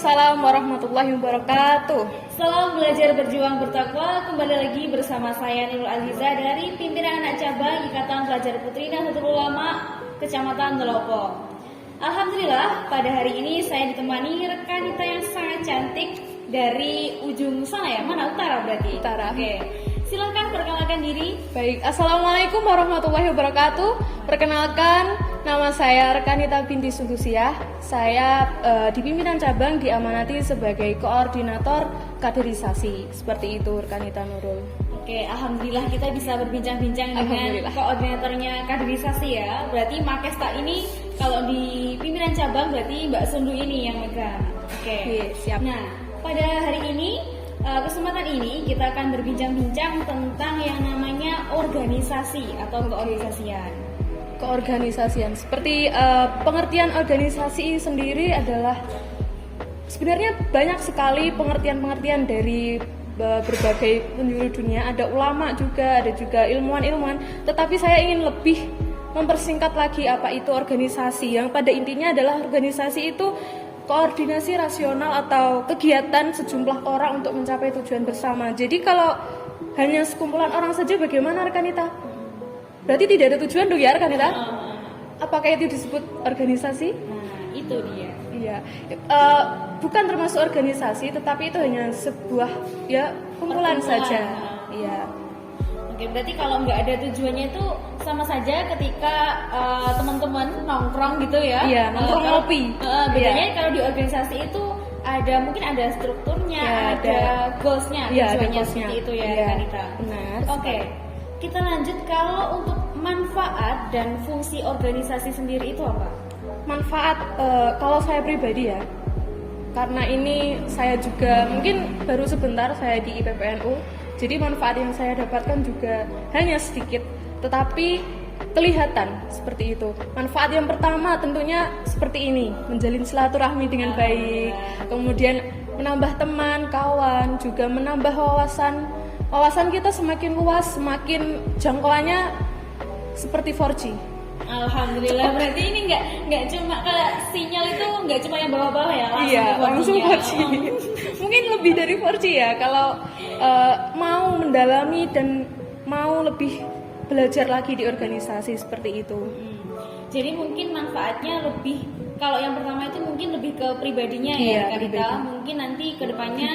Waalaikumsalam warahmatullahi wabarakatuh. Salam belajar berjuang bertakwa. Kembali lagi bersama saya Nurul Aziza dari pimpinan anak cabang Ikatan Pelajar Putri Nahdlatul Ulama Kecamatan Telopo. Alhamdulillah pada hari ini saya ditemani rekan kita yang sangat cantik dari ujung sana ya, mana utara berarti? Utara. Oke. Silakan perkenalkan diri. Baik, Assalamualaikum warahmatullahi wabarakatuh. Perkenalkan, nama saya Rekanita binti Sudusiah. Saya di pimpinan cabang diamanati sebagai koordinator kaderisasi. Seperti itu Rekanita Nurul. Oke, alhamdulillah kita bisa berbincang-bincang dengan koordinatornya kaderisasi ya. Berarti Makesta ini kalau di pimpinan cabang berarti Mbak Sundu ini yang megang. Oke, siap. Nah, pada hari ini kesempatan ini kita akan berbincang-bincang tentang yang namanya organisasi atau keorganisasian. Keorganisasian, seperti pengertian organisasi sendiri adalah sebenarnya banyak sekali pengertian-pengertian dari berbagai penjuru dunia. Ada ulama juga, ada juga ilmuwan-ilmuwan. Tetapi saya ingin lebih mempersingkat lagi apa itu organisasi. Yang pada intinya adalah organisasi itu koordinasi rasional atau kegiatan sejumlah orang untuk mencapai tujuan bersama. Jadi kalau hanya sekumpulan orang saja bagaimana Rekanita? Berarti tidak ada tujuan dong ya Rekanita? Apakah itu disebut organisasi? Nah, itu dia. Iya, bukan termasuk organisasi, tetapi itu hanya sebuah ya kumpulan saja. Iya. Oke, berarti kalau nggak ada tujuannya itu sama saja ketika teman-teman nongkrong gitu ya. Iya, nongkrong ngopi. Bedanya kalau di organisasi itu mungkin ada strukturnya, ada goalsnya, tujuannya seperti itu ya, Kanita. Benar. Oke, kita lanjut kalau untuk manfaat dan fungsi organisasi sendiri itu apa? Manfaat kalau saya pribadi ya, karena ini saya juga mungkin baru sebentar saya di IPPNU. Jadi manfaat yang saya dapatkan juga hanya sedikit, tetapi kelihatan seperti itu. Manfaat yang pertama tentunya seperti ini, menjalin silaturahmi dengan baik, kemudian menambah teman, kawan, juga menambah wawasan. Wawasan kita semakin luas, semakin jangkauannya seperti 4G. Alhamdulillah, berarti ini nggak cuma kalau sinyal itu nggak cuma yang bawah-bawah ya, langsung 4G. Mungkin lebih dari 4G ya kalau mau mendalami dan mau lebih belajar lagi di organisasi seperti itu. Jadi mungkin manfaatnya lebih, kalau yang pertama itu mungkin lebih ke pribadinya ya Kanita. Mungkin nanti kedepannya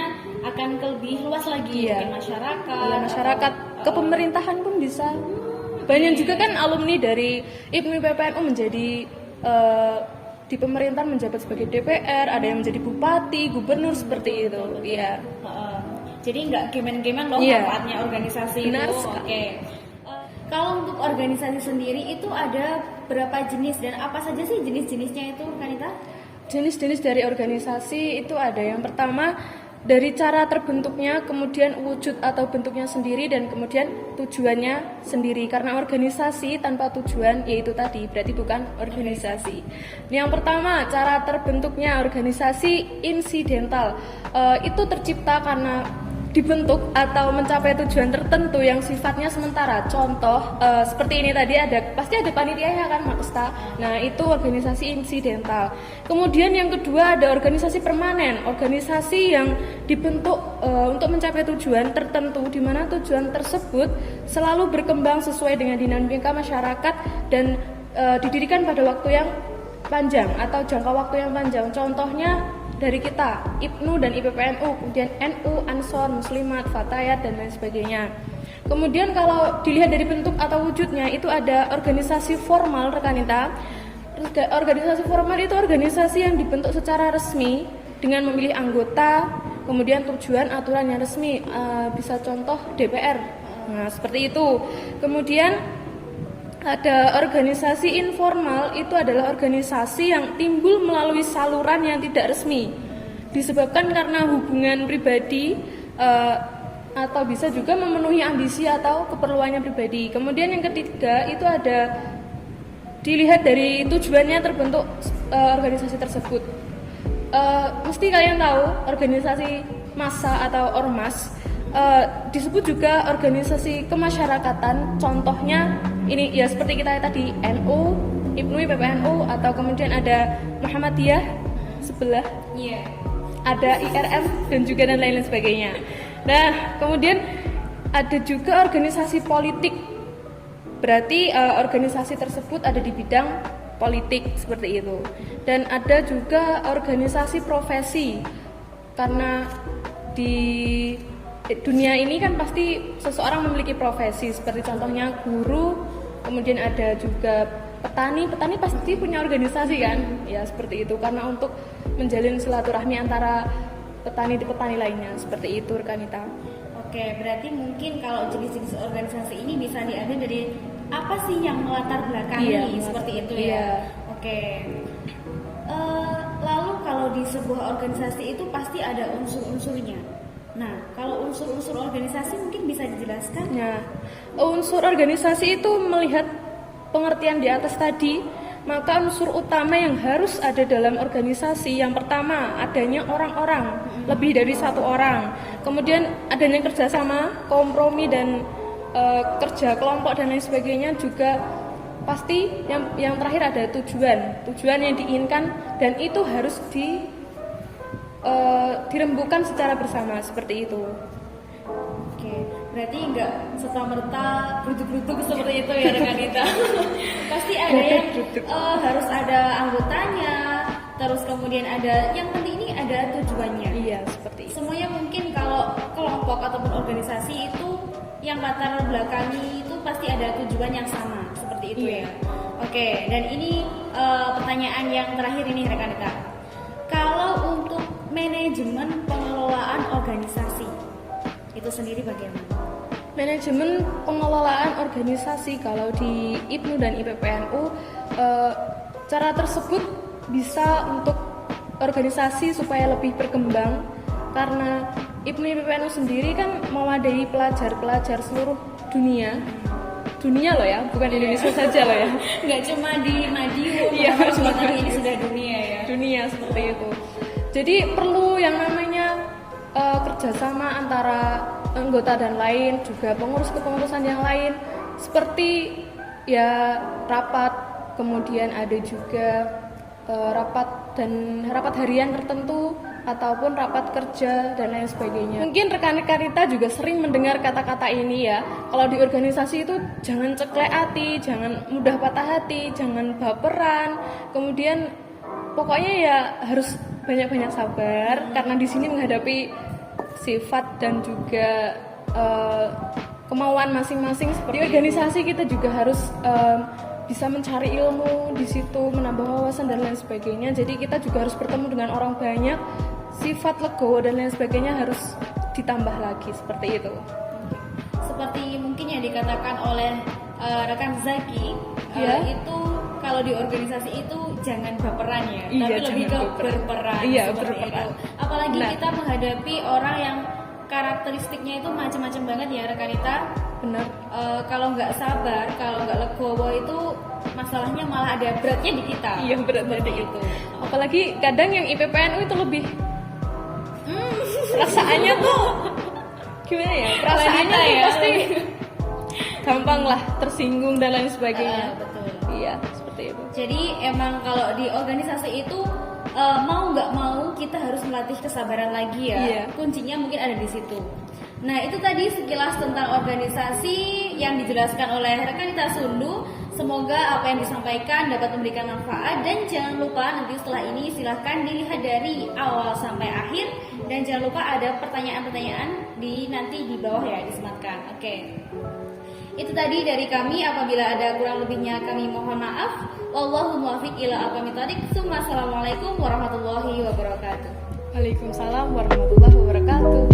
akan ke lebih luas lagi, mungkin masyarakat, kepemerintahan pun bisa. Banyak juga kan alumni dari IPNU PPNU menjadi di pemerintahan menjabat sebagai DPR, ada yang menjadi bupati, gubernur seperti itu. Iya. Jadi nggak gemen-gemen loh manfaatnya organisasi Benar itu. Oke. Kalau untuk organisasi sendiri itu ada berapa jenis dan apa saja sih jenis-jenisnya itu, Kanita? Jenis-jenis dari organisasi itu ada yang pertama dari cara terbentuknya, kemudian wujud atau bentuknya sendiri, dan kemudian tujuannya sendiri. Karena organisasi tanpa tujuan yaitu tadi berarti bukan organisasi. Yang pertama, cara terbentuknya organisasi insidental. Itu tercipta karena dibentuk atau mencapai tujuan tertentu yang sifatnya sementara. Contoh seperti ini tadi pasti ada panitianya kan Makesta. Nah, itu organisasi insidental. Kemudian yang kedua ada organisasi permanen, organisasi yang dibentuk untuk mencapai tujuan tertentu, di mana tujuan tersebut selalu berkembang sesuai dengan dinamika masyarakat dan didirikan pada waktu yang panjang atau jangka waktu yang panjang. Contohnya dari kita, IPNU dan IPPNU, kemudian NU, Ansor, Muslimat, Fatayat, dan lain sebagainya. Kemudian kalau dilihat dari bentuk atau wujudnya, itu ada organisasi formal, Rekanita. Organisasi formal itu organisasi yang dibentuk secara resmi dengan memilih anggota, kemudian tujuan, aturan yang resmi, bisa contoh DPR. Nah, seperti itu. Kemudian ada organisasi informal, itu adalah organisasi yang timbul melalui saluran yang tidak resmi, disebabkan karena hubungan pribadi atau bisa juga memenuhi ambisi atau keperluannya pribadi. Kemudian yang ketiga itu ada dilihat dari tujuannya terbentuk organisasi tersebut. Mesti kalian tahu organisasi massa atau ormas disebut juga organisasi kemasyarakatan. Contohnya ini ya seperti kita tadi NU, IPNU, PPNU, atau kemudian ada Muhammadiyah sebelah. ada IRM dan juga dan lain-lain sebagainya. Nah, kemudian ada juga organisasi politik. Berarti organisasi tersebut ada di bidang politik seperti itu. Dan ada juga organisasi profesi. Karena di dunia ini kan pasti seseorang memiliki profesi, seperti contohnya guru, kemudian ada juga petani pasti punya organisasi kan, ya seperti itu, karena untuk menjalin silaturahmi antara petani lainnya, seperti itu rekanita. Oke, berarti mungkin kalau jenis-jenis organisasi ini bisa diambil dari apa sih yang melatar belakangi seperti itu ya. Oke. Lalu kalau di sebuah organisasi itu pasti ada unsur-unsurnya. Nah, kalau unsur-unsur organisasi mungkin bisa dijelaskan? Nah, unsur organisasi itu melihat pengertian di atas tadi, maka unsur utama yang harus ada dalam organisasi yang pertama adanya orang-orang, lebih dari satu orang. Kemudian adanya kerjasama, kompromi dan kerja kelompok dan lain sebagainya. Juga pasti yang terakhir ada tujuan yang diinginkan, dan itu harus dirembukan secara bersama seperti itu. Oke, berarti nggak serta-merta geruduk-geruduk seperti itu ya rekanita. Pasti ada yang harus ada anggotanya, terus kemudian ada yang penting ini ada tujuannya. Iya, seperti itu. Semuanya mungkin kalau kelompok ataupun organisasi itu yang latar belakangi itu pasti ada tujuan yang sama seperti itu ya. Oke, dan ini pertanyaan yang terakhir ini rekan-rekan. Kalau untuk manajemen pengelolaan organisasi itu sendiri bagaimana? Manajemen pengelolaan organisasi kalau di IPNU dan IPPNU, cara tersebut bisa untuk organisasi supaya lebih berkembang, karena IPNU IPPNU sendiri kan mewadahi pelajar-pelajar seluruh dunia loh ya, bukan Indonesia saja loh ya. Nggak cuma di Madiun, tapi ini sudah dunia ya. Dunia seperti itu. Jadi perlu yang namanya kerjasama antara anggota dan lain, juga pengurus kepengurusan yang lain, seperti ya rapat, kemudian ada juga rapat harian tertentu ataupun rapat kerja dan lain sebagainya. Mungkin rekan-rekan kita juga sering mendengar kata-kata ini ya. Kalau di organisasi itu jangan ceklek hati, jangan mudah patah hati, jangan baperan. Kemudian pokoknya ya harus banyak-banyak sabar, karena di sini menghadapi sifat dan juga kemauan masing-masing. Seperti organisasi kita juga harus bisa mencari ilmu di situ, menambah wawasan dan lain sebagainya. Jadi kita juga harus bertemu dengan orang banyak, sifat legowo dan lain sebagainya harus ditambah lagi seperti itu. Seperti mungkin yang dikatakan oleh rekan Zaki, itu kalau di organisasi itu jangan baperan ya, tapi lebih ke berperan. Iya, berperan. Itu. Apalagi kita menghadapi orang yang karakteristiknya itu macam-macam banget ya rekanita. Benar. Kalau nggak sabar, kalau nggak legowo itu masalahnya malah ada beratnya di kita. Iya, beratnya di itu. Apalagi kadang yang IPPNU itu lebih perasaannya tuh gimana ya? Perasaannya tuh ya, pasti gampang lah tersinggung dan lain sebagainya. Betul. Iya, seperti itu. Jadi emang kalau di organisasi itu mau nggak mau kita harus melatih kesabaran lagi ya. Iya. Kuncinya mungkin ada di situ. Nah, itu tadi sekilas tentang organisasi yang dijelaskan oleh rekanita Sundu. Semoga apa yang disampaikan dapat memberikan manfaat, dan jangan lupa nanti setelah ini silahkan dilihat dari awal sampai akhir, dan jangan lupa ada pertanyaan-pertanyaan nanti di bawah ya, disematkan. Oke. Itu tadi dari kami. Apabila ada kurang lebihnya kami mohon maaf. Wallahu muwaffiq ila aqwamit thoriq. Assalamualaikum warahmatullahi wabarakatuh. Waalaikumsalam warahmatullahi wabarakatuh.